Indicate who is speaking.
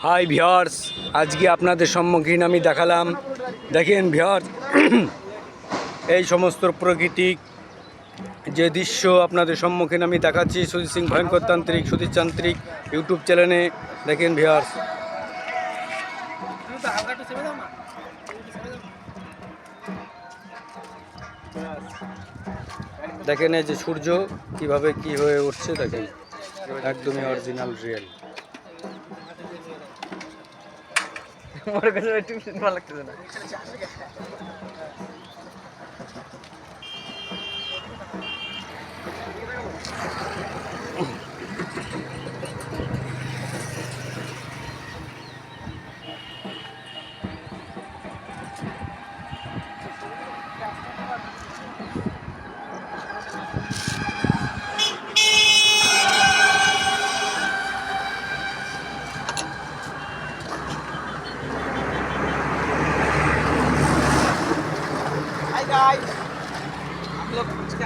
Speaker 1: Hi viewers, আজকে আপনাদের সম্মুখীন আমি দেখালাম, দেখেন ভিউয়ার্স, এই সমস্ত প্রাকৃতিক যে দৃশ্য আপনাদের সম্মুখীন আমি দেখাচ্ছি সুজিত সিং ভয়ঙ্কর তান্ত্রিক, সুজিত তান্ত্রিক ইউটিউব চ্যানেলে। দেখেন ভিউয়ার্স, দেখেন এই যে সূর্য কিভাবে কি হয়ে উঠছে, দেখেন একদমই অরিজিনাল রিয়েল।
Speaker 2: আমার কাছে একটু ভালো লাগতেছে না। Hi guys, आप लोग